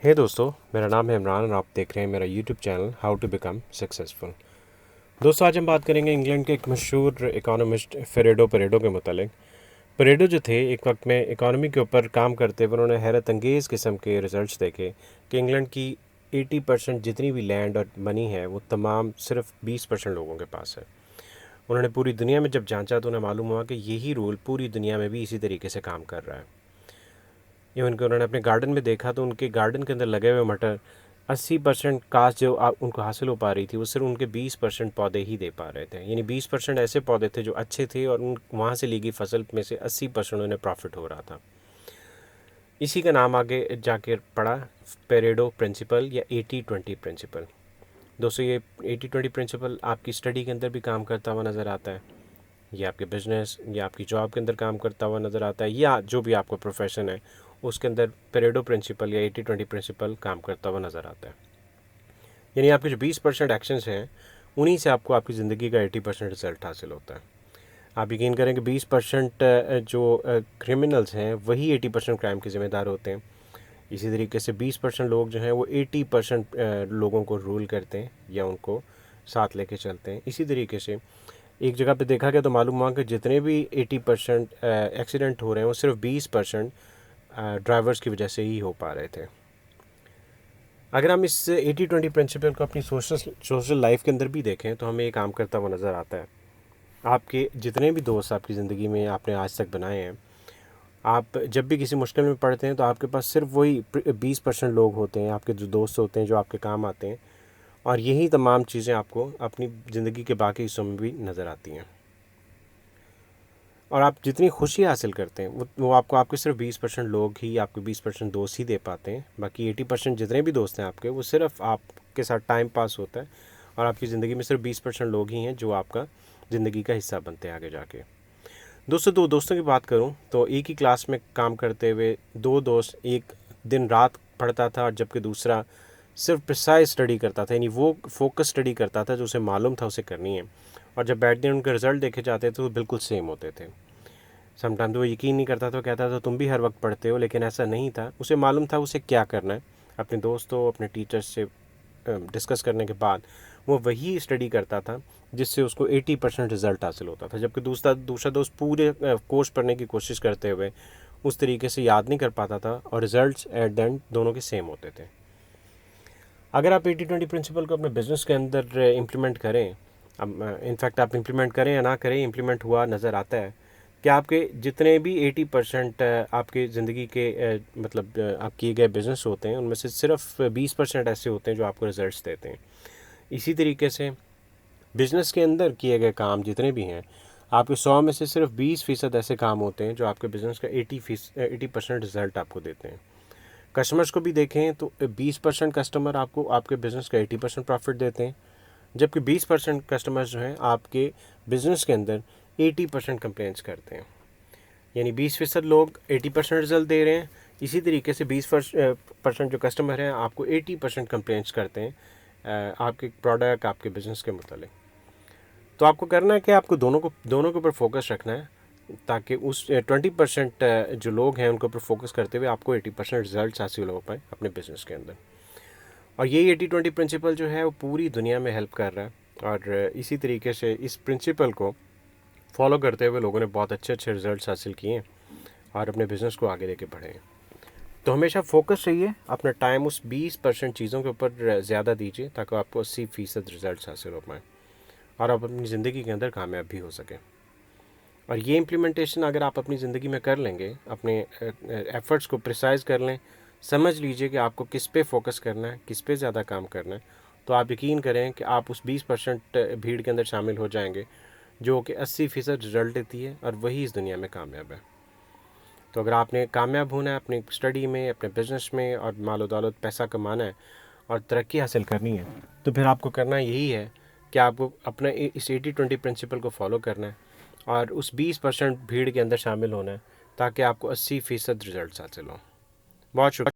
हे दोस्तों, मेरा नाम है इमरान और आप देख रहे हैं मेरा YouTube channel how to become successful. दोस्तों, आज हम बात करेंगे इंग्लैंड के एक मशहूर इकोनॉमिस्ट फेरेडो पेरेडो के मुतालिक। पेरेडो जो थे, एक वक्त में इकॉनमी के ऊपर काम करते हुए उन्होंने हैरत अंगेज़ किस्म के रिजल्ट्स देखे कि इंग्लैंड की 80% जितनी भी लैंड और मनी है वो तमाम सिर्फ 20% लोगों के पास है। उन्होंने पूरी दुनिया में जब जांचा तो उन्हें मालूम हुआ कि यही रूल पूरी दुनिया में भी इसी तरीके से काम कर रहा है। इवन कि उन्होंने अपने गार्डन में देखा तो उनके गार्डन के अंदर लगे हुए मटर 80% कास्ट जो उनको हासिल हो पा रही थी वो सिर्फ उनके 20% पौधे ही दे पा रहे थे। यानी 20% ऐसे पौधे थे जो अच्छे थे और उन वहाँ से ली गई फसल में से 80% उन्हें प्रॉफिट हो रहा था। इसी का नाम आगे जाके पड़ा पेरेडो प्रिंसिपल या 80-20 प्रिंसिपल। दोस्तों, ये 80-20 प्रिंसिपल आपकी स्टडी के अंदर भी काम करता हुआ नज़र आता है, ये आपके बिजनेस या आपकी जॉब के अंदर काम करता हुआ नज़र आता है, या जो भी आपका प्रोफेशन है उसके अंदर पेरेडो प्रिंसिपल या 80-20 प्रिंसिपल काम करता हुआ नज़र आता है। यानी आपके जो 20% एक्शंस हैं उन्हीं से आपको आपकी ज़िंदगी का 80% रिजल्ट हासिल होता है। आप यकीन करें कि 20% जो क्रिमिनल्स हैं वही 80% क्राइम के ज़िम्मेदार होते हैं। इसी तरीके से 20% लोग जो हैं वो 80% लोगों को रूल करते हैं या उनको साथ लेके चलते हैं। इसी तरीके से एक जगह पे देखा गया तो मालूम हुआ कि जितने भी 80% एक्सीडेंट हो रहे हैं वो सिर्फ 20% ड्राइवर्स की वजह से ही हो पा रहे थे। अगर हम इस 80-20 प्रिंसिपल को अपनी सोशल लाइफ के अंदर भी देखें तो हमें ये काम करता हुआ नज़र आता है। आपके जितने भी दोस्त आपकी ज़िंदगी में आपने आज तक बनाए हैं, आप जब भी किसी मुश्किल में पड़ते हैं तो आपके पास सिर्फ वही 20% लोग होते हैं, आपके जो दोस्त होते हैं जो आपके काम आते हैं, और यही तमाम चीज़ें आपको अपनी ज़िंदगी के बाकी हिस्सों में भी नज़र आती हैं। और आप जितनी खुशी हासिल करते हैं वो आपको आपके सिर्फ 20% लोग ही, आपके 20% दोस्त ही दे पाते हैं। बाकी 80% जितने भी दोस्त हैं आपके, वो सिर्फ आपके साथ टाइम पास होता है, और आपकी ज़िंदगी में सिर्फ 20% लोग ही हैं जो आपका ज़िंदगी का हिस्सा बनते हैं आगे जाके। दोस्तों, दो दोस्तों की बात करूं तो एक ही क्लास में काम करते हुए दो दोस्त, एक दिन रात पढ़ता था जबकि दूसरा सिर्फ प्रिसाइज स्टडी करता था, यानी वो फोकस स्टडी करता था जो उसे मालूम था उसे करनी है, और जब बैठते उनके रिज़ल्ट देखे जाते थे तो बिल्कुल सेम होते थे। समटाइम तो वो यकीन नहीं करता था, कहता था तुम भी हर वक्त पढ़ते हो, लेकिन ऐसा नहीं था। उसे मालूम था उसे क्या करना है। अपने दोस्तों, अपने टीचर्स से डिस्कस करने के बाद वो वही स्टडी करता था जिससे उसको 80% रिज़ल्ट हासिल होता था, जबकि दूसरा दोस्त पूरे कोर्स पढ़ने की कोशिश करते हुए उस तरीके से याद नहीं कर पाता था, और रिज़ल्ट्स एट द एंड दोनों के सेम होते थे। अगर आप 80-20 प्रिंसिपल को अपने बिज़नेस के अंदर इम्प्लीमेंट करें, अब इनफैक्ट आप इम्प्लीमेंट करें या ना करें, इम्प्लीमेंट हुआ नज़र आता है कि आपके जितने भी 80% आपके ज़िंदगी के मतलब आप किए गए बिज़नेस होते हैं उनमें से सिर्फ 20% ऐसे होते हैं जो आपको रिज़ल्ट्स देते हैं। इसी तरीके से बिज़नेस के अंदर किए गए काम जितने भी हैं, आपके 100 में से सिर्फ 20% ऐसे काम होते हैं जो आपके बिज़नेस का 80% रिज़ल्ट आपको देते हैं। कस्टमर्स को भी देखें तो 20% कस्टमर आपको आपके बिज़नेस का 80% प्रॉफिट देते हैं, जबकि 20% कस्टमर्स जो हैं आपके बिज़नेस के अंदर 80% कंप्लेंट्स करते हैं। यानी 20% लोग 80% रिजल्ट दे रहे हैं, इसी तरीके से 20% जो कस्टमर हैं आपको 80% कंप्लेंट्स करते हैं आपके प्रोडक्ट, आपके बिज़नेस के मुतालिक। तो आपको करना है कि आपको दोनों के ऊपर फोकस रखना है, ताकि उस 20% जो लोग हैं उनके ऊपर फोकस करते हुए आपको 80% रिजल्ट हासिल हो पाए अपने बिज़नेस के अंदर। और यही 80-20 प्रिंसिपल जो है वो पूरी दुनिया में हेल्प कर रहा है, और इसी तरीके से इस प्रिंसिपल को फॉलो करते हुए लोगों ने बहुत अच्छे अच्छे रिजल्ट्स हासिल किए और अपने बिज़नेस को आगे लेके बढ़े हैं। तो हमेशा फोकस चाहिए, अपना टाइम उस 20% चीज़ों के ऊपर ज़्यादा दीजिए ताकि आपको 80% रिजल्ट हासिल हो पाएँ और आप अपनी ज़िंदगी के अंदर कामयाब भी हो सकें। और ये इम्प्लीमेंटेशन अगर आप अपनी ज़िंदगी में कर लेंगे, अपने एफ़र्ट्स को प्रिसाइज़ कर लें, समझ लीजिए कि आपको किस पे फोकस करना है, किस पे ज़्यादा काम करना है, तो आप यकीन करें कि आप उस 20% भीड़ के अंदर शामिल हो जाएंगे जो कि 80% रिजल्ट देती है, और वही इस दुनिया में कामयाब है। तो अगर आपने कामयाब होना है अपनी स्टडी में, अपने बिज़नेस में, और मालो दौलत पैसा कमाना है और तरक्की हासिल करनी है, तो फिर आपको करना यही है कि आपको अपना इस 80-20 प्रिंसिपल को फॉलो करना है और उस 20% भीड़ के अंदर शामिल होना है ताकि आपको 80% रिजल्ट हासिल हो। बहुत शुक्रिया।